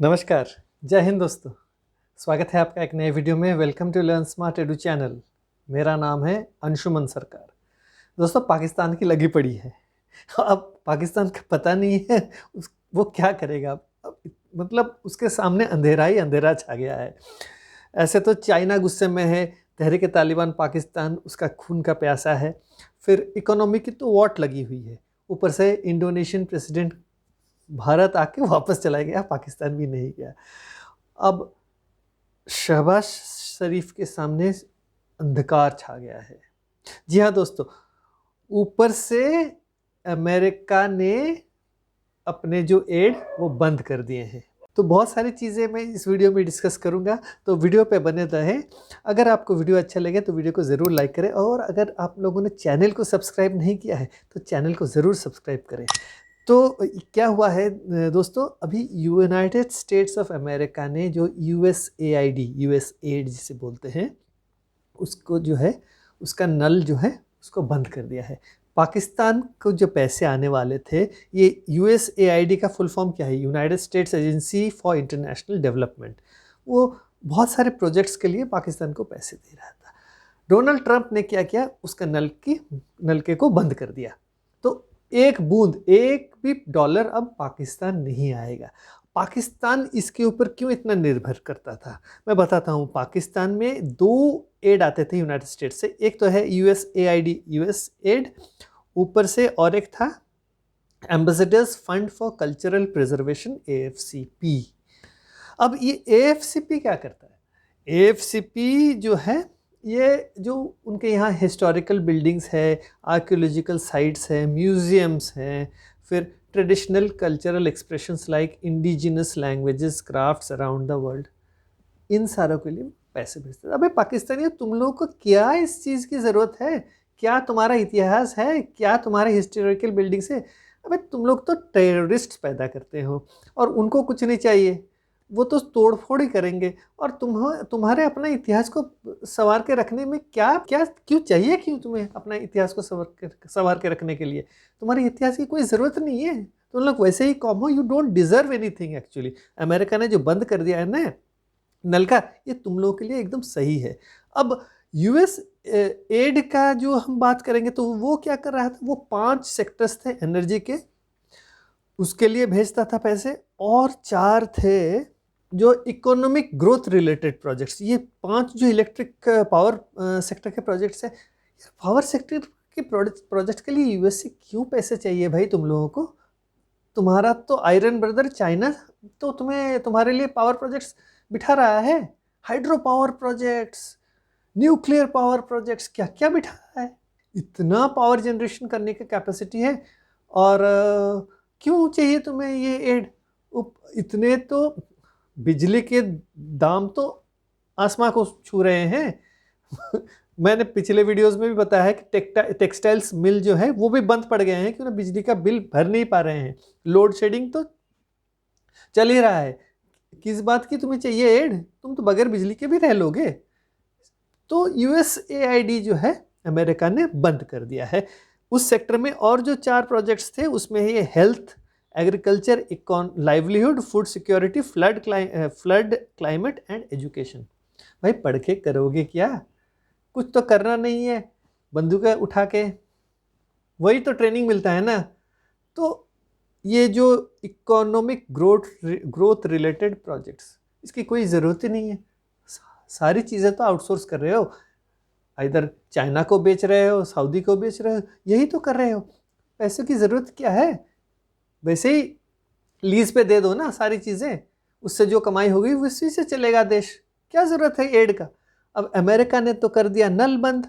नमस्कार, जय हिंद दोस्तों। स्वागत है आपका एक नए वीडियो में। Welcome to Learn Smart Edu channel. मेरा नाम है अंशुमन सरकार। दोस्तों, पाकिस्तान की लगी पड़ी है। अब पाकिस्तान का पता नहीं है वो क्या करेगा। मतलब उसके सामने अंधेरा ही अंधेरा छा गया है। ऐसे तो चाइना गुस्से में है, तहरीक तालिबान पाकिस्तान उसका खून का प्यासा है, फिर इकोनॉमी की तो वॉट लगी हुई है, ऊपर से इंडोनेशियन प्रेसिडेंट भारत आके वापस चला गया, पाकिस्तान भी नहीं गया। अब शहबाज शरीफ के सामने अंधकार छा गया है। जी हाँ दोस्तों, ऊपर से अमेरिका ने अपने जो एड वो बंद कर दिए हैं। तो बहुत सारी चीज़ें मैं इस वीडियो में डिस्कस करूंगा, तो वीडियो पे बने रहें। अगर आपको वीडियो अच्छा लगे तो वीडियो को ज़रूर लाइक करें, और अगर आप लोगों ने चैनल को सब्सक्राइब नहीं किया है तो चैनल को ज़रूर सब्सक्राइब करें। तो क्या हुआ है दोस्तों, अभी यूनाइटेड स्टेट्स ऑफ अमेरिका ने जो यूएस एड जिसे बोलते हैं, उसको जो है उसका नल जो है उसको बंद कर दिया है। पाकिस्तान को जो पैसे आने वाले थे, ये USAID का फुल फॉर्म क्या है, United states agency for international development, वो बहुत सारे प्रोजेक्ट्स के लिए पाकिस्तान को पैसे दे रहा था। डोनाल्ड ट्रंप ने क्या किया, उसका नलके को बंद कर दिया। तो एक बूंद, एक भी डॉलर अब पाकिस्तान नहीं आएगा। पाकिस्तान इसके ऊपर क्यों इतना निर्भर करता था, मैं बताता हूँ। पाकिस्तान में दो एड आते थे यूनाइटेड स्टेट्स से। एक तो है USAID, यूएस एड, ऊपर से और एक था ambassadors fund for cultural preservation, AFCP। अब ये AFCP क्या करता है? AFCP जो है, ये जो उनके यहाँ हिस्टोरिकल बिल्डिंग्स है, आर्कियोलॉजिकल साइट्स हैं, म्यूजियम्स हैं, फिर traditional cultural expressions like indigenous languages, crafts around the world, इन सारों के लिए पैसे भेजते हैं। अबे पाकिस्तानियों, तुम लोगों को क्या इस चीज़ की ज़रूरत है? क्या तुम्हारा इतिहास है? क्या तुम्हारे हिस्टोरिकल बिल्डिंग्स है? अबे तुम लोग तो टेररिस्ट पैदा करते हो, और उनको कुछ नहीं चाहिए, वो तो तोड़ फोड़ ही करेंगे। और तुम्हारे अपना इतिहास को संवार के रखने में क्या क्या क्यों चाहिए? क्यों तुम्हें अपना इतिहास को संवार के रखने के लिए? तुम्हारे इतिहास की कोई ज़रूरत नहीं है। तुम लोग वैसे ही कॉम हो, you don't deserve anything actually. America ने जो बंद कर दिया है ना नल का, ये तुम लोगों के लिए एकदम सही है। अब यूएस एड का जो हम बात करेंगे, तो वो क्या कर रहा था, वो 5 सेक्टर्स थे एनर्जी के, उसके लिए भेजता था पैसे, और 4 थे जो इकोनॉमिक ग्रोथ रिलेटेड प्रोजेक्ट्स। ये 5 जो इलेक्ट्रिक पावर सेक्टर के प्रोजेक्ट्स हैं, पावर सेक्टर के प्रोजेक्ट के लिए यूएस से क्यों पैसे चाहिए भाई तुम लोगों को? तुम्हारा तो आयरन ब्रदर चाइना तो तुम्हारे लिए पावर प्रोजेक्ट्स बिठा रहा है, hydro power projects, nuclear power projects, क्या क्या बिठा रहा है। इतना पावर जनरेशन करने की कैपेसिटी है, और क्यों चाहिए तुम्हें ये एड? इतने तो बिजली के दाम तो आसमां को छू रहे हैं। मैंने पिछले वीडियोस में भी बताया है कि टेक्सटाइल्स मिल जो है वो भी बंद पड़ गए हैं, क्योंकि बिजली का बिल भर नहीं पा रहे हैं। लोड शेडिंग तो चल ही रहा है। किस बात की तुम्हें चाहिए एड? तुम तो बगैर बिजली के भी रह लोगे। तो USAID जो है अमेरिका ने बंद कर दिया है उस सेक्टर में। और जो 4 प्रोजेक्ट्स थे उसमें ये health, agriculture, livelihood, food security, flood climate and education. भाई पढ़ के करोगे क्या? कुछ तो करना नहीं है, बंदूकें उठा के वही तो ट्रेनिंग मिलता है ना। तो ये जो इकोनॉमिक ग्रोथ रिलेटेड प्रोजेक्ट्स, इसकी कोई ज़रूरत ही नहीं है। सारी चीज़ें तो आउटसोर्स कर रहे हो, इधर चाइना को बेच रहे हो, सऊदी को बेच रहे हो, यही तो कर रहे हो। पैसे की ज़रूरत क्या है? वैसे ही लीज पे दे दो ना सारी चीज़ें, उससे जो कमाई होगी उसी से चलेगा देश। क्या ज़रूरत है एड का? अब अमेरिका ने तो कर दिया नल बंद।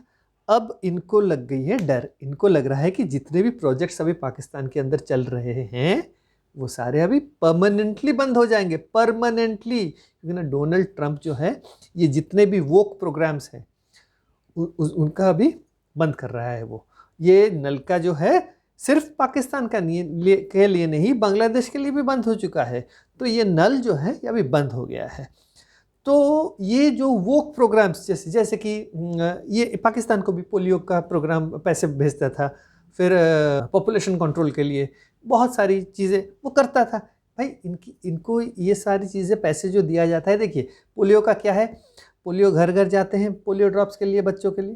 अब इनको लग गई है डर, इनको लग रहा है कि जितने भी प्रोजेक्ट्स अभी पाकिस्तान के अंदर चल रहे हैं वो सारे अभी परमानेंटली बंद हो जाएंगे, परमानेंटली। क्योंकि ना डोनाल्ड ट्रंप जो है, ये जितने भी वोक प्रोग्राम्स हैं उनका अभी बंद कर रहा है। वो ये नल का जो है सिर्फ पाकिस्तान के लिए नहीं, बांग्लादेश के लिए भी बंद हो चुका है। तो ये नल जो है ये अभी बंद हो गया है। तो ये जो वोक प्रोग्राम्स जैसे कि ये पाकिस्तान को भी पोलियो का प्रोग्राम पैसे भेजता था, फिर पॉपुलेशन कंट्रोल के लिए बहुत सारी चीज़ें वो करता था। भाई इनको ये सारी चीज़ें पैसे जो दिया जाता है, देखिए पोलियो का क्या है, पोलियो घर घर जाते हैं पोलियो ड्रॉप्स के लिए, बच्चों के लिए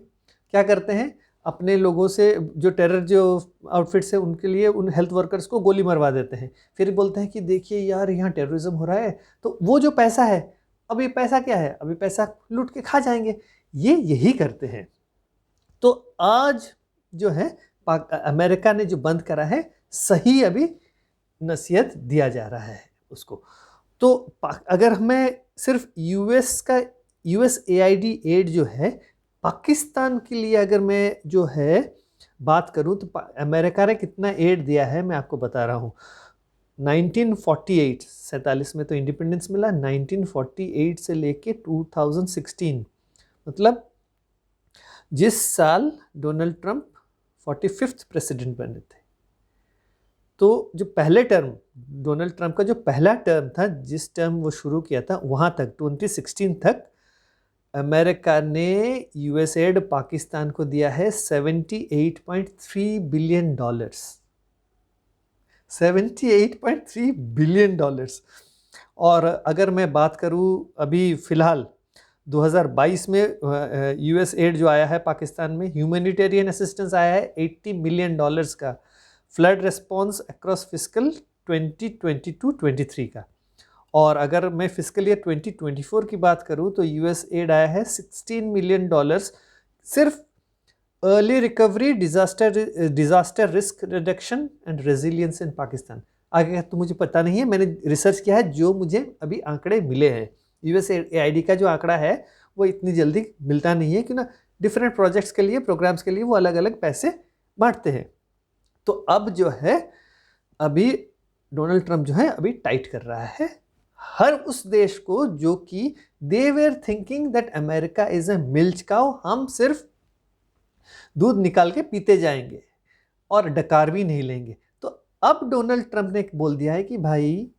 क्या करते हैं, अपने लोगों से जो टेरर जो आउटफिट्स है उनके लिए उन हेल्थ वर्कर्स को गोली मरवा देते हैं, फिर बोलते हैं कि देखिए यार यहाँ टेररिज्म हो रहा है, तो वो जो पैसा है, अभी पैसा क्या है, अभी पैसा लूट के खा जाएंगे, ये यही करते हैं। तो आज जो है अमेरिका ने जो बंद करा है, सही अभी नसीहत दिया जा रहा है उसको। तो अगर मैं सिर्फ USAID एड जो है पाकिस्तान के लिए अगर मैं जो है बात करूं, तो अमेरिका ने कितना एड दिया है मैं आपको बता रहा हूं। 1948 47 में तो इंडिपेंडेंस मिला, 1948 से लेके 2016, मतलब जिस साल डोनाल्ड ट्रंप 45th प्रेसिडेंट बने थे, तो जो पहले टर्म डोनाल्ड ट्रंप का जो पहला टर्म था, जिस टर्म वो शुरू किया था, वहाँ तक 2016 तक अमेरिका ने USAID पाकिस्तान को दिया है $78.3 बिलियन, $78.3 बिलियन। और अगर मैं बात करूँ अभी फ़िलहाल 2022 में USAID जो आया है पाकिस्तान में, ह्यूमैनिटेरियन असिस्टेंस आया है $80 मिलियन का, फ्लड रिस्पॉन्स अक्रॉस फिस्कल 2022-23 का। और अगर मैं फिस्कल ईयर 2024 की बात करूं तो USAID आया है $16 मिलियन सिर्फ early recovery, disaster risk reduction and resilience in Pakistan. आगे तो मुझे पता नहीं है, मैंने रिसर्च किया है, जो मुझे अभी आंकड़े मिले हैं। USAID का जो आंकड़ा है वो इतनी जल्दी मिलता नहीं है, क्यों ना डिफरेंट प्रोजेक्ट्स के लिए, प्रोग्राम्स के लिए वो अलग अलग पैसे बांटते हैं। तो अब जो है, अभी डोनाल्ड ट्रंप जो है अभी टाइट कर रहा है हर उस देश को जो कि they were thinking that America is a milk cow, हम सिर्फ दूध निकाल के पीते जाएंगे और डकार भी नहीं लेंगे। तो अब डोनाल्ड ट्रंप ने बोल दिया है कि भाई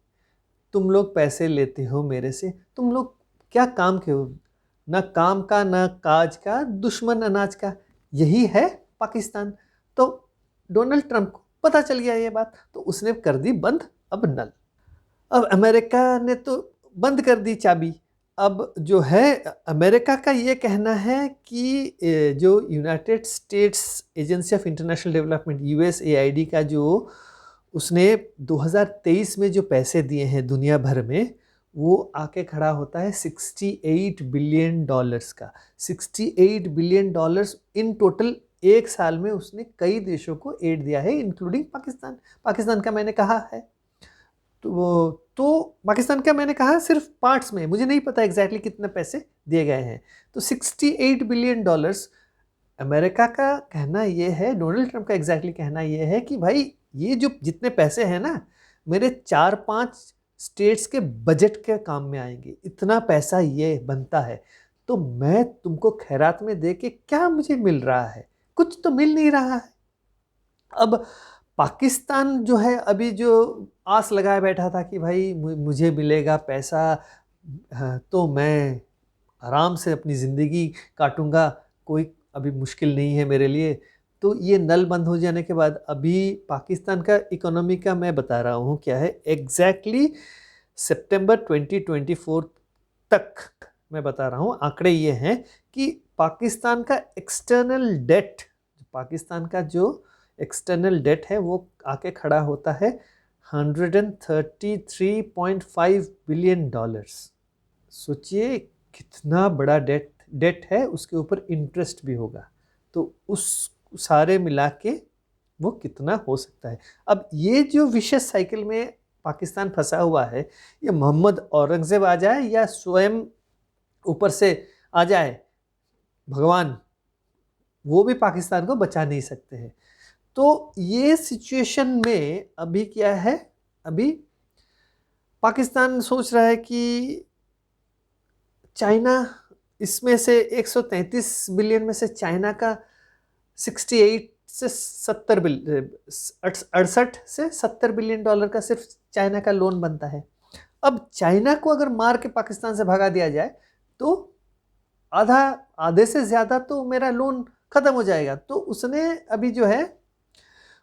तुम लोग पैसे लेते हो मेरे से, तुम लोग क्या काम के हो, ना काम का ना काज का, दुश्मन अनाज का, यही है पाकिस्तान। तो डोनाल्ड ट्रंप को पता चल गया ये बात, तो उसने कर दी बंद अब नल। अब अमेरिका ने तो बंद कर दी चाबी। अब जो है अमेरिका का ये कहना है कि जो United states agency of international development USAID का जो उसने 2023 में जो पैसे दिए हैं दुनिया भर में, वो आके खड़ा होता है $68 बिलियन का। $68 बिलियन इन टोटल एक साल में उसने कई देशों को एड दिया है, इंक्लूडिंग पाकिस्तान। पाकिस्तान का मैंने कहा है, तो पाकिस्तान का मैंने कहा सिर्फ पार्ट्स में, मुझे नहीं पता एग्जैक्टली कितने पैसे दिए गए हैं। तो $68 बिलियन अमेरिका का कहना ये है, डोनाल्ड ट्रंप का एग्जैक्टली कहना ये है कि भाई ये जो जितने पैसे हैं ना, मेरे 4-5 स्टेट्स के बजट के काम में आएंगे, इतना पैसा ये बनता है। तो मैं तुमको खैरात में दे के क्या मुझे मिल रहा है, कुछ तो मिल नहीं रहा है। अब पाकिस्तान जो है अभी जो आस लगाए बैठा था कि भाई मुझे मिलेगा पैसा, तो मैं आराम से अपनी ज़िंदगी काटूंगा, कोई अभी मुश्किल नहीं है मेरे लिए। तो ये नल बंद हो जाने के बाद अभी पाकिस्तान का इकोनॉमी का मैं बता रहा हूँ क्या है एग्जैक्टली, सितंबर 2024 तक मैं बता रहा हूँ, आंकड़े ये हैं कि पाकिस्तान का एक्सटर्नल डेट, पाकिस्तान का जो एक्सटर्नल डेट है वो आके खड़ा होता है $133.5 बिलियन। सोचिए कितना बड़ा डेट है, उसके ऊपर इंटरेस्ट भी होगा, तो उस सारे मिला के वो कितना हो सकता है। अब ये जो विशेष साइकिल में पाकिस्तान फंसा हुआ है, ये मोहम्मद औरंगजेब आ जाए या स्वयं ऊपर से आ जाए भगवान, वो भी पाकिस्तान को बचा नहीं सकते हैं। तो ये सिचुएशन में अभी क्या है, अभी पाकिस्तान सोच रहा है कि चाइना, इसमें से 133 बिलियन में से चाइना का 68 से 70 बिलियन डॉलर का सिर्फ चाइना का लोन बनता है। अब चाइना को अगर मार के पाकिस्तान से भगा दिया जाए तो आधे से ज़्यादा तो मेरा लोन ख़त्म हो जाएगा। तो उसने अभी जो है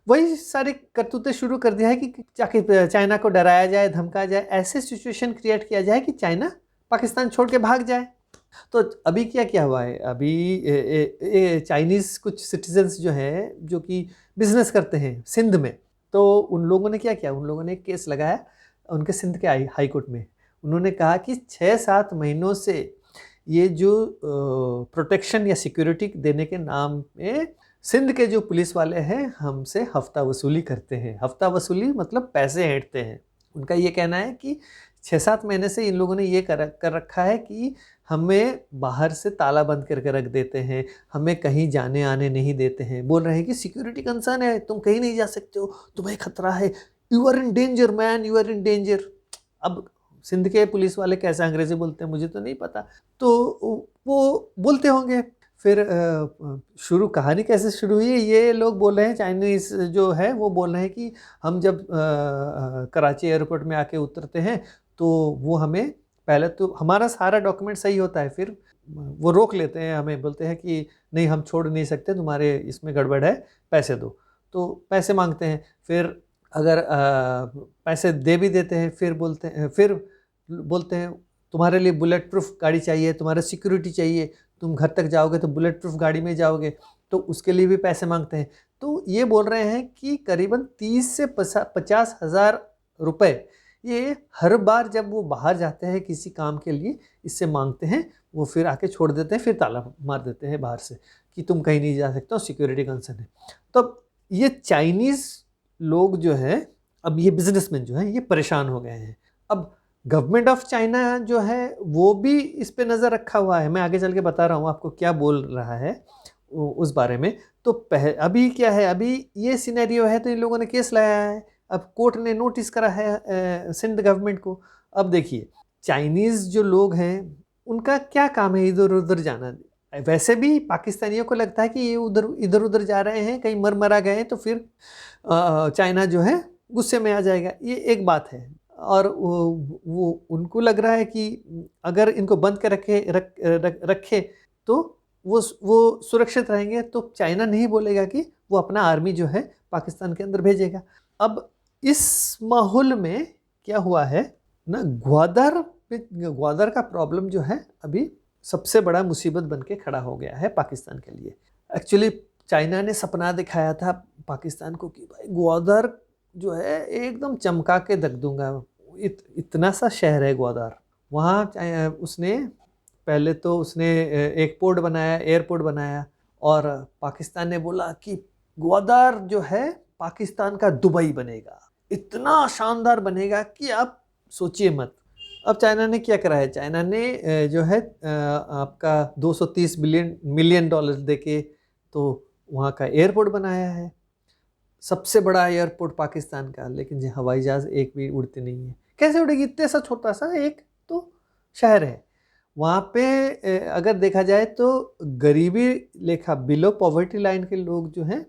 वही सारी करतूतें शुरू कर दिया है कि जाके चाइना को डराया जाए, धमकाया जाए, ऐसे सिचुएशन क्रिएट किया जाए कि चाइना पाकिस्तान छोड़ के भाग जाए। तो अभी क्या क्या हुआ है, अभी चाइनीज़ कुछ सिटीजन्स जो हैं जो कि बिजनेस करते हैं सिंध में, तो उन लोगों ने क्या किया, उन लोगों ने एक केस लगाया उनके सिंध के हाई कोर्ट में। उन्होंने कहा कि 6-7 महीनों से ये जो प्रोटेक्शन या सिक्योरिटी देने के नाम में सिंध के जो पुलिस वाले हैं हमसे हफ्ता वसूली करते हैं। हफ्ता वसूली मतलब पैसे ऐंठते हैं। उनका ये कहना है कि 6-7 महीने से इन लोगों ने ये कर रखा है कि हमें बाहर से ताला बंद करके रख देते हैं, हमें कहीं जाने आने नहीं देते हैं, बोल रहे हैं कि सिक्योरिटी कंसर्न है, तुम कहीं नहीं जा सकते हो, तुम्हें खतरा है, you are in danger man, you are in danger. अब सिंध के पुलिस वाले कैसे अंग्रेजी बोलते हैं मुझे तो नहीं पता, तो वो बोलते होंगे। फिर शुरू कहानी कैसे शुरू हुई, ये लोग बोल रहे हैं, चाइनीज़ जो है वो बोल रहे हैं कि हम जब कराची एयरपोर्ट में आके उतरते हैं तो वो हमें पहले तो हमारा सारा डॉक्यूमेंट सही होता है, फिर वो रोक लेते हैं, हमें बोलते हैं कि नहीं हम छोड़ नहीं सकते, तुम्हारे इसमें गड़बड़ है, पैसे दो। तो पैसे मांगते हैं, फिर अगर पैसे दे भी देते हैं, फिर बोलते हैं तुम्हारे लिए बुलेट प्रूफ गाड़ी चाहिए, तुम्हारा सिक्योरिटी चाहिए, तुम घर तक जाओगे तो बुलेट प्रूफ गाड़ी में जाओगे, तो उसके लिए भी पैसे मांगते हैं। तो ये बोल रहे हैं कि करीबन 30 से 50 हज़ार रुपये ये हर बार जब वो बाहर जाते हैं किसी काम के लिए इससे मांगते हैं, वो फिर आके छोड़ देते हैं, फिर ताला मार देते हैं बाहर से कि तुम कहीं नहीं जा सकते हो, सिक्योरिटी कंसर्न है। तो ये चाइनीज़ लोग जो है, अब ये बिजनेसमैन जो है ये परेशान हो गए हैं। अब गवर्नमेंट ऑफ चाइना जो है वो भी इस पे नज़र रखा हुआ है। मैं आगे चल के बता रहा हूँ आपको क्या बोल रहा है उस बारे में। तो अभी क्या है, अभी ये सिनेरियो है तो इन लोगों ने केस लाया है, अब कोर्ट ने नोटिस करा है सिंध गवर्नमेंट को। अब देखिए चाइनीज़ जो लोग हैं उनका क्या काम है इधर उधर जाना। वैसे भी पाकिस्तानियों को लगता है कि ये इधर उधर जा रहे हैं, कहीं मरा गए तो फिर चाइना जो है गुस्से में आ जाएगा, ये एक बात है। और वो उनको लग रहा है कि अगर इनको बंद कर रखे तो वो सुरक्षित रहेंगे, तो चाइना नहीं बोलेगा कि वो अपना आर्मी जो है पाकिस्तान के अंदर भेजेगा। अब इस माहौल में क्या हुआ है ना, ग्वादर का प्रॉब्लम जो है अभी सबसे बड़ा मुसीबत बन के खड़ा हो गया है पाकिस्तान के लिए। एक्चुअली चाइना ने सपना दिखाया था पाकिस्तान को कि भाई ग्वादर जो है एकदम चमका के रख दूंगा, इतना सा शहर है ग्वादर। वहाँ उसने पहले तो उसने एक पोर्ट बनाया, एयरपोर्ट बनाया, और पाकिस्तान ने बोला कि ग्वादर जो है पाकिस्तान का दुबई बनेगा, इतना शानदार बनेगा कि आप सोचिए मत। अब चाइना ने क्या करा है, चाइना ने जो है आपका 230 मिलियन डॉलर देके तो वहाँ का एयरपोर्ट बनाया है, सबसे बड़ा एयरपोर्ट पाकिस्तान का, लेकिन जो हवाई जहाज़ एक भी उड़ती नहीं है। कैसे उड़ेगी, इतने सा छोटा सा एक तो शहर है। वहाँ पे अगर देखा जाए तो गरीबी रेखा, बिलो पॉवर्टी लाइन के लोग जो हैं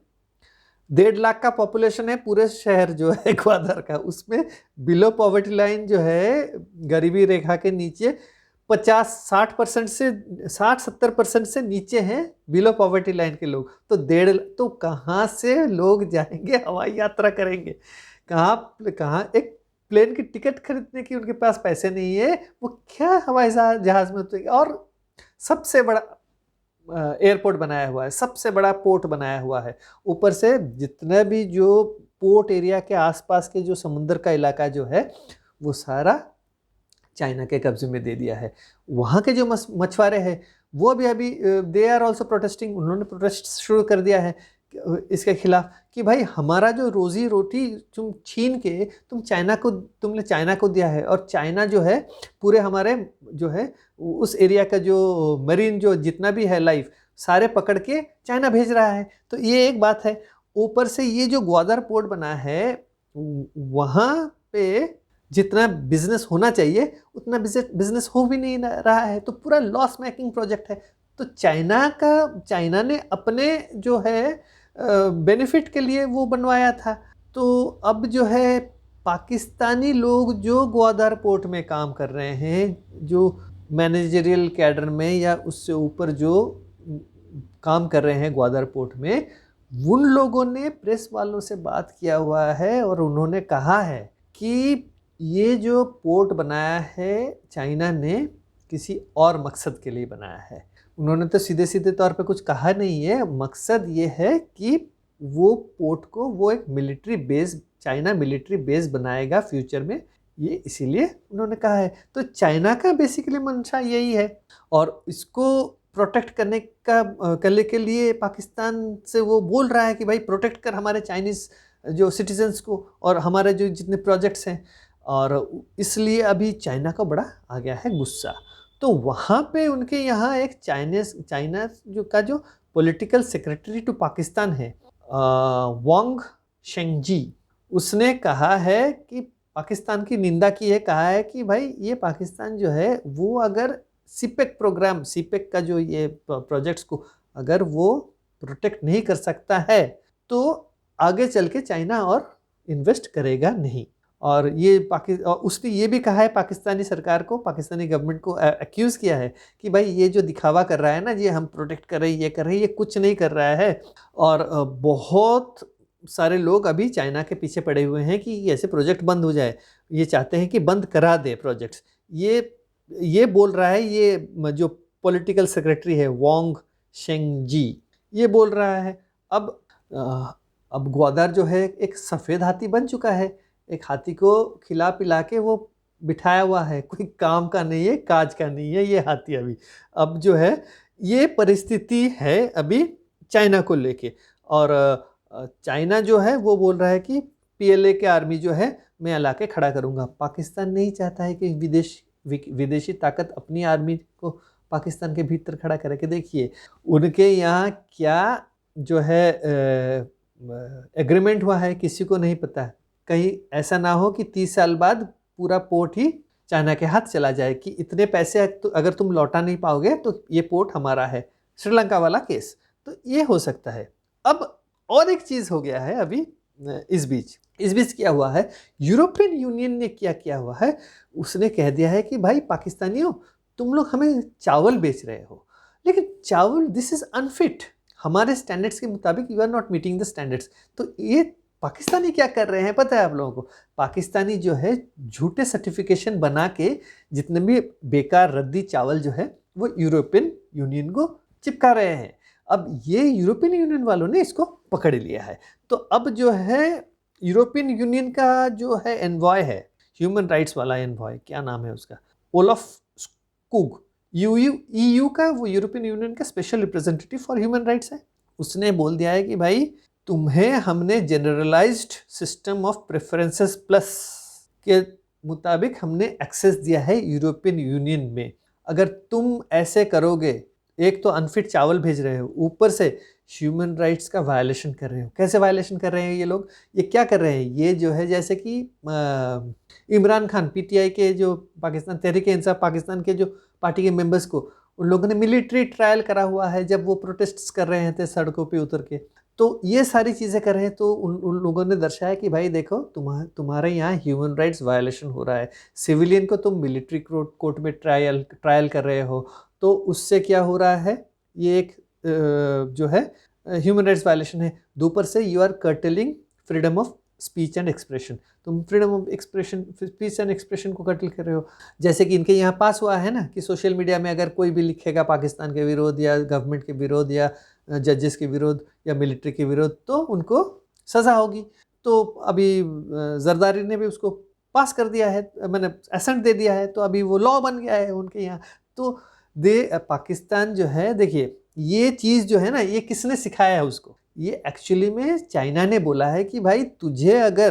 1.5 लाख का पॉपुलेशन है पूरे शहर जो है ग्वादर का, उसमें बिलो पॉवर्टी लाइन जो है गरीबी रेखा के नीचे 50-60% से 60-70% से नीचे हैं बिलो पॉवर्टी लाइन के लोग। तो तो कहाँ से लोग जाएंगे, हवाई यात्रा करेंगे कहाँ एक प्लेन की टिकट खरीदने की उनके पास पैसे नहीं है, वो क्या हवाई जहाज़ में उतरेंगे। और सबसे बड़ा एयरपोर्ट बनाया हुआ है, सबसे बड़ा पोर्ट बनाया हुआ है, ऊपर से जितना भी जो पोर्ट एरिया के आसपास के जो समुंदर का इलाका जो है वो सारा चाइना के कब्जे में दे दिया है। वहाँ के जो मछुआरे हैं वो भी अभी दे आर ऑल्सो प्रोटेस्टिंग, उन्होंने प्रोटेस्ट शुरू कर दिया है इसके खिलाफ कि भाई हमारा जो रोजी रोटी तुम छीन के तुमने चाइना को दिया है, और चाइना जो है पूरे हमारे जो है उस एरिया का जो मरीन जो जितना भी है लाइफ सारे पकड़ के चाइना भेज रहा है। तो ये एक बात है। ऊपर से ये जो ग्वादर पोर्ट बना है वहाँ पे जितना बिजनेस होना चाहिए उतना बिजनेस हो भी नहीं रहा है, तो पूरा लॉस मेकिंग प्रोजेक्ट है। तो चाइना ने अपने जो है बेनिफिट के लिए वो बनवाया था। तो अब जो है पाकिस्तानी लोग जो ग्वादर पोर्ट में काम कर रहे हैं, जो मैनेजरियल कैडर में या उससे ऊपर जो काम कर रहे हैं ग्वादर पोर्ट में, उन लोगों ने प्रेस वालों से बात किया हुआ है और उन्होंने कहा है कि ये जो पोर्ट बनाया है चाइना ने किसी और मकसद के लिए बनाया है। उन्होंने तो सीधे सीधे तौर पे कुछ कहा नहीं है, मकसद ये है कि वो पोर्ट को वो एक military base, China military base बनाएगा फ्यूचर में, ये इसीलिए उन्होंने कहा है। तो चाइना का बेसिकली मंशा यही है और इसको प्रोटेक्ट करने के लिए पाकिस्तान से वो बोल रहा है कि भाई प्रोटेक्ट कर हमारे चाइनीज़ जो सिटीजन्स को और हमारे जो जितने प्रोजेक्ट्स हैं, और इसलिए अभी चाइना का बड़ा आ गया है गुस्सा। तो वहाँ पे उनके यहाँ एक चाइना जो पॉलिटिकल सेक्रेटरी टू पाकिस्तान है, वांग शेंगजी, उसने कहा है कि पाकिस्तान की निंदा की है, कहा है कि भाई ये पाकिस्तान जो है वो अगर सीपेक का जो ये प्रोजेक्ट्स को अगर वो प्रोटेक्ट नहीं कर सकता है तो आगे चल के चाइना और इन्वेस्ट करेगा नहीं। और ये उसने ये भी कहा है पाकिस्तानी सरकार को, पाकिस्तानी गवर्नमेंट को एक्यूज़ किया है कि भाई ये जो दिखावा कर रहा है ना, ये हम प्रोटेक्ट कर रहे हैं, ये कर रहे हैं, ये कुछ नहीं कर रहा है। और बहुत सारे लोग अभी चाइना के पीछे पड़े हुए हैं कि ऐसे प्रोजेक्ट बंद हो जाए, ये चाहते हैं कि बंद करा दे प्रोजेक्ट्स। ये बोल रहा है, ये जो पॉलिटिकल सेक्रेटरी है वांग शेंगजी, ये बोल रहा है। अब ग्वादर जो है एक सफ़ेद हाथी बन चुका है, एक हाथी को खिला पिला के वो बिठाया हुआ है, कोई काम का नहीं है, काज का नहीं है ये हाथी अभी। अब जो है ये परिस्थिति है अभी चाइना को लेके, और चाइना जो है वो बोल रहा है कि पीएलए के आर्मी जो है मैं ला के खड़ा करूँगा। पाकिस्तान नहीं चाहता है कि विदेशी ताकत अपनी आर्मी को पाकिस्तान के भीतर खड़ा करके। देखिए उनके यहाँ क्या जो है एग्रीमेंट हुआ है किसी को नहीं पता। कहीं ऐसा ना हो कि 30 साल बाद पूरा पोर्ट ही चाइना के हाथ चला जाए कि इतने पैसे तो अगर तुम लौटा नहीं पाओगे तो ये पोर्ट हमारा है, श्रीलंका वाला केस। तो ये हो सकता है। अब और एक चीज़ हो गया है अभी इस बीच क्या हुआ है, यूरोपियन यूनियन ने क्या किया हुआ है, उसने कह दिया है कि भाई पाकिस्तानियों तुम लोग हमें चावल बेच रहे हो, लेकिन चावल दिस इज़ अनफिट, हमारे स्टैंडर्ड्स के मुताबिक you are not meeting the standards. तो ये पाकिस्तानी क्या कर रहे हैं पता है आप लोगों को? पाकिस्तानी जो है झूठे सर्टिफिकेशन बना के जितने भी बेकार रद्दी चावल जो है वो यूरोपियन यूनियन को चिपका रहे हैं। अब ये यूरोपियन यूनियन वालों ने इसको पकड़ लिया है। तो अब जो है यूरोपियन यूनियन का जो है एनवॉय है, ह्यूमन राइट्स वाला एनवॉय, क्या नाम है उसका, ओलफ स्कूग, ईयू का, वो यूरोपियन यूनियन का special representative for human rights है। उसने बोल दिया है कि भाई तुम्हें हमने generalised system of preferences plus के मुताबिक हमने एक्सेस दिया है यूरोपियन यूनियन में। अगर तुम ऐसे करोगे, एक तो अनफिट चावल भेज रहे हो, ऊपर से ह्यूमन राइट्स का वायलेशन कर रहे हो। कैसे वायलेशन कर रहे हैं ये लोग? ये क्या कर रहे हैं, ये जो है जैसे कि इमरान खान, पीटीआई के जो पाकिस्तान तहरीक इंसाफ पाकिस्तान के जो पार्टी के मेंबर्स को उन लोगों ने मिलिट्री ट्रायल करा हुआ है जब वो प्रोटेस्ट्स कर रहे थे सड़कों पे उतर के। तो ये सारी चीज़ें कर रहे हैं। तो उन लोगों ने दर्शाया कि भाई देखो तुम्हारे यहाँ ह्यूमन राइट्स वायलेशन हो रहा है, सिविलियन को तुम मिलिट्री कोर्ट में ट्रायल कर रहे हो, तो उससे क्या हो रहा है, ये एक जो है ह्यूमन राइट्स वायलेशन है। दोपहर से you are curtailing freedom of speech and expression, तुम freedom of speech and expression को कर्टल कर रहे हो। जैसे कि इनके यहाँ पास हुआ है ना कि सोशल मीडिया में अगर कोई भी लिखेगा पाकिस्तान के विरोध या गवर्नमेंट के विरोध या जजेस के विरोध या मिलिट्री के विरोध तो उनको सज़ा होगी। तो अभी जरदारी ने भी उसको पास कर दिया है, मैंने एसेंट दे दिया है, तो अभी वो लॉ बन गया है उनके यहाँ। तो पाकिस्तान जो है, देखिए ये चीज़ जो है ना, ये किसने सिखाया है उसको? ये एक्चुअली में चाइना ने बोला है कि भाई तुझे अगर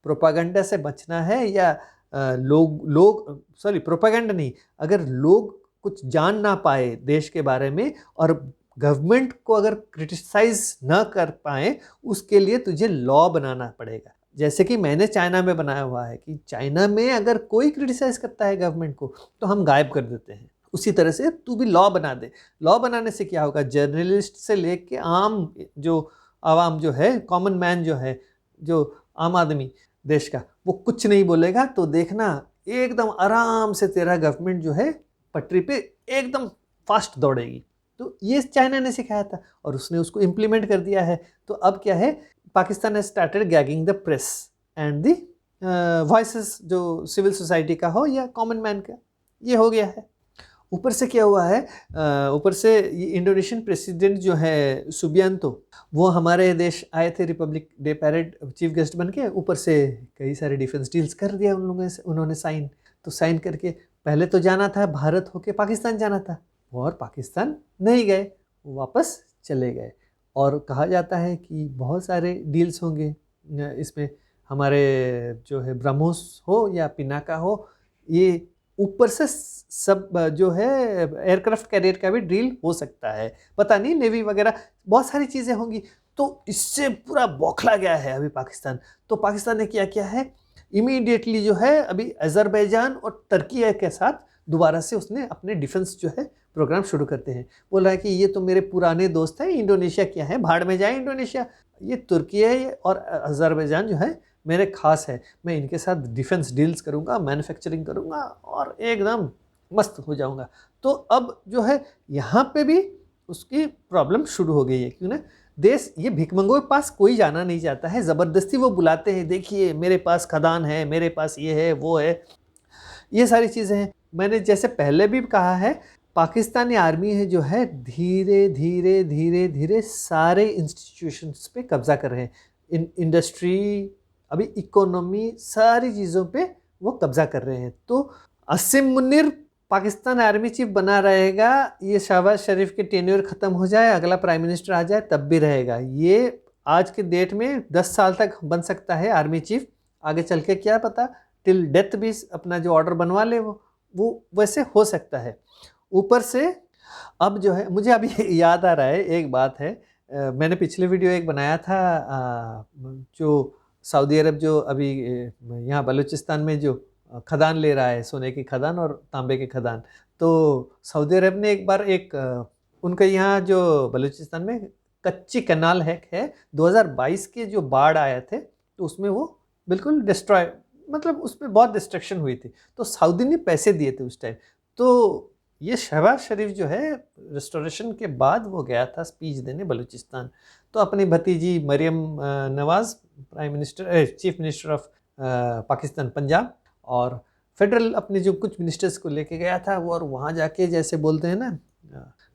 प्रोपागंडा से बचना है या प्रोपागंडा नहीं, अगर लोग कुछ जान ना पाए देश के बारे में और गवर्नमेंट को अगर क्रिटिसाइज ना कर पाए, उसके लिए तुझे लॉ बनाना पड़ेगा। जैसे कि मैंने चाइना में बनाया हुआ है कि चाइना में अगर कोई क्रिटिसाइज करता है गवर्नमेंट को तो हम गायब कर देते हैं। उसी तरह से तू भी लॉ बना दे। लॉ बनाने से क्या होगा, जर्नलिस्ट से लेके आम जो आवाम जो है, कॉमन मैन जो है, जो आम आदमी देश का, वो कुछ नहीं बोलेगा। तो देखना एकदम आराम से तेरा गवर्नमेंट जो है पटरी पे एकदम फास्ट दौड़ेगी। तो ये चाइना ने सिखाया था और उसने उसको इम्प्लीमेंट कर दिया है। तो अब क्या है, पाकिस्तान ने started gagging the press and the voices, जो सिविल सोसाइटी का हो या कॉमन मैन का, ये हो गया है। ऊपर से क्या हुआ है, ऊपर से ये इंडोनेशियन प्रेसिडेंट जो है सुबियांतो, वो हमारे देश आए थे Republic day parade chief guest बन के। ऊपर से कई सारे डिफेंस डील्स कर दिया उन लोगों से, उन्होंने साइन। तो साइन करके पहले तो जाना था भारत होके पाकिस्तान जाना था, और पाकिस्तान नहीं गए, वो वापस चले गए। और कहा जाता है कि बहुत सारे डील्स होंगे इसमें, हमारे जो है ब्रह्मोस हो या पिनाका हो, ये ऊपर से सब जो है एयरक्राफ्ट कैरियर का भी डील हो सकता है, पता नहीं, नेवी वगैरह बहुत सारी चीज़ें होंगी। तो इससे पूरा बौखला गया है अभी पाकिस्तान। तो पाकिस्तान ने क्या किया है, इमीडिएटली जो है अभी अजरबैजान और तुर्की के साथ दोबारा से उसने अपने डिफेंस जो है प्रोग्राम शुरू करते हैं। बोल रहा है कि ये तो मेरे पुराने दोस्त हैं, इंडोनेशिया क्या है, भाड़ में जाए इंडोनेशिया, ये तुर्की है और अजरबैजान जो है मेरे खास है, मैं इनके साथ डिफेंस डील्स करूंगा, मैन्युफैक्चरिंग करूंगा और एकदम मस्त हो जाऊंगा। तो अब जो है यहाँ पे भी उसकी प्रॉब्लम शुरू हो गई है। क्यों ना, देश ये भिखमंगों के पास कोई जाना नहीं चाहता है, ज़बरदस्ती वो बुलाते हैं, देखिए मेरे पास खदान है, मेरे पास ये है वो है, ये सारी चीज़ें हैं। मैंने जैसे पहले भी कहा है, पाकिस्तानी आर्मी है जो है धीरे धीरे धीरे धीरे सारे इंस्टीट्यूशंस पे कब्जा कर रहे हैं, इंडस्ट्री, अभी इकोनॉमी, सारी चीज़ों पे वो कब्जा कर रहे हैं। तो असीम मुनीर पाकिस्तान आर्मी चीफ बना रहेगा, ये शहबाज शरीफ के टेन्योर ख़त्म हो जाए, अगला प्राइम मिनिस्टर आ जाए, तब भी रहेगा। ये आज के डेट में 10 साल तक बन सकता है आर्मी चीफ, आगे चल के क्या पता, टिल डेथ भी अपना जो ऑर्डर बनवा ले वो वैसे हो सकता है। ऊपर से अब जो है, मुझे अभी याद आ रहा है एक बात है, मैंने पिछले वीडियो एक बनाया था, जो सऊदी अरब जो अभी यहाँ बलूचिस्तान में जो खदान ले रहा है, सोने की खदान और तांबे की खदान। तो सऊदी अरब ने एक बार उनके यहाँ जो बलूचिस्तान में कच्ची कनाल है 2022 के जो बाढ़ आए थे, तो उसमें वो बिल्कुल डिस्ट्रॉय, मतलब उसमें बहुत डिस्ट्रक्शन हुई थी। तो सऊदी ने पैसे दिए थे उस टाइम। तो ये शहबाज शरीफ जो है रेस्टोरेशन के बाद वो गया था स्पीच देने बलूचिस्तान। तो अपनी भतीजी Maryam Nawaz, prime minister chief minister of Pakistan Punjab, और फेडरल अपने जो कुछ मिनिस्टर्स को लेके गया था वो, और वहाँ जाके जैसे बोलते हैं ना,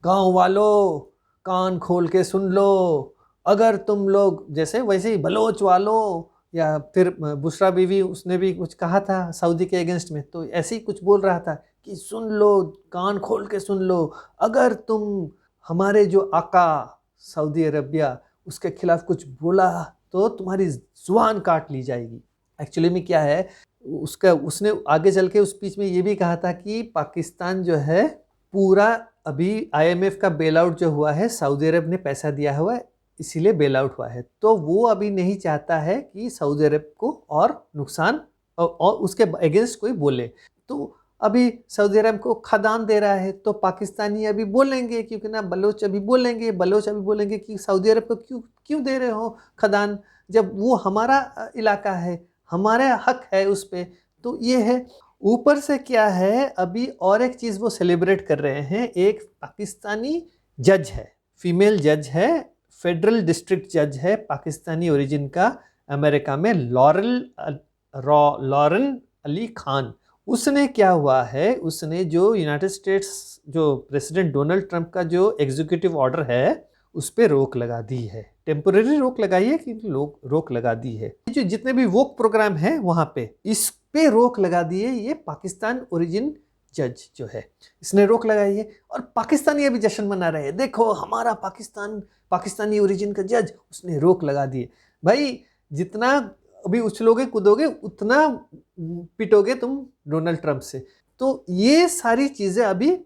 गांव वालों कान खोल के सुन लो, अगर तुम लोग, जैसे वैसे ही बलोच वालों, या फिर बुशरा बीवी, उसने भी कुछ कहा था सऊदी के अगेंस्ट में, तो ऐसे ही कुछ बोल रहा था कि सुन लो, कान खोल के सुन लो, अगर तुम हमारे जो आका सऊदी अरबिया उसके खिलाफ कुछ बोला तो तुम्हारी जुबान काट ली जाएगी। एक्चुअली में क्या है, उसने आगे चल के उस स्पीच में ये भी कहा था कि पाकिस्तान जो है पूरा, अभी IMF का बेल आउट जो हुआ है, सऊदी अरब ने पैसा दिया हुआ है, इसीलिए बेल आउट हुआ है। तो वो अभी नहीं चाहता है कि सऊदी अरब को और नुकसान और उसके अगेंस्ट कोई बोले। तो अभी सऊदी अरब को खदान दे रहा है, तो पाकिस्तानी अभी बोलेंगे, क्योंकि ना बलोच अभी बोलेंगे कि सऊदी अरब को क्यों दे रहे हो खदान, जब वो हमारा इलाका है, हमारा हक है उस पर। तो ये है। ऊपर से क्या है, अभी और एक चीज़ वो सेलिब्रेट कर रहे हैं, एक पाकिस्तानी जज है, फीमेल जज है, फेडरल डिस्ट्रिक्ट जज है, पाकिस्तानी ओरिजिन का, अमेरिका में, लॉरेन अली खान। उसने क्या हुआ है, उसने जो यूनाइटेड स्टेट्स जो प्रेसिडेंट डोनाल्ड ट्रंप का जो एग्जीक्यूटिव ऑर्डर है उस पर रोक लगा दी है, टेम्पोरेरी रोक लगाई है कि रोक लगा दी है। जो जितने भी वोक प्रोग्राम है वहाँ पे, इस पे रोक लगा दी है। ये पाकिस्तान ओरिजिन जज जो है, इसने रोक लगाई है, और पाकिस्तानी अभी जश्न मना रहे हैं, देखो हमारा पाकिस्तानी ओरिजिन का जज, उसने रोक लगा दी है। भाई जितना अभी उछलोगे कूदोगे उतना पिटोगे तुम डोनाल्ड ट्रंप से। तो ये सारी चीज़ें अभी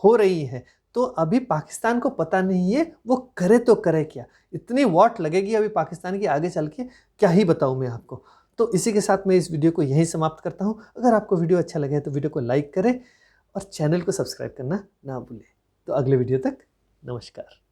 हो रही हैं। तो अभी पाकिस्तान को पता नहीं है वो करे तो करे क्या, इतनी वॉट लगेगी अभी पाकिस्तान की आगे चल के, क्या ही बताऊं मैं आपको। तो इसी के साथ मैं इस वीडियो को यहीं समाप्त करता हूं। अगर आपको वीडियो अच्छा लगे तो वीडियो को लाइक करें और चैनल को सब्सक्राइब करना ना भूलें। तो अगले वीडियो तक नमस्कार।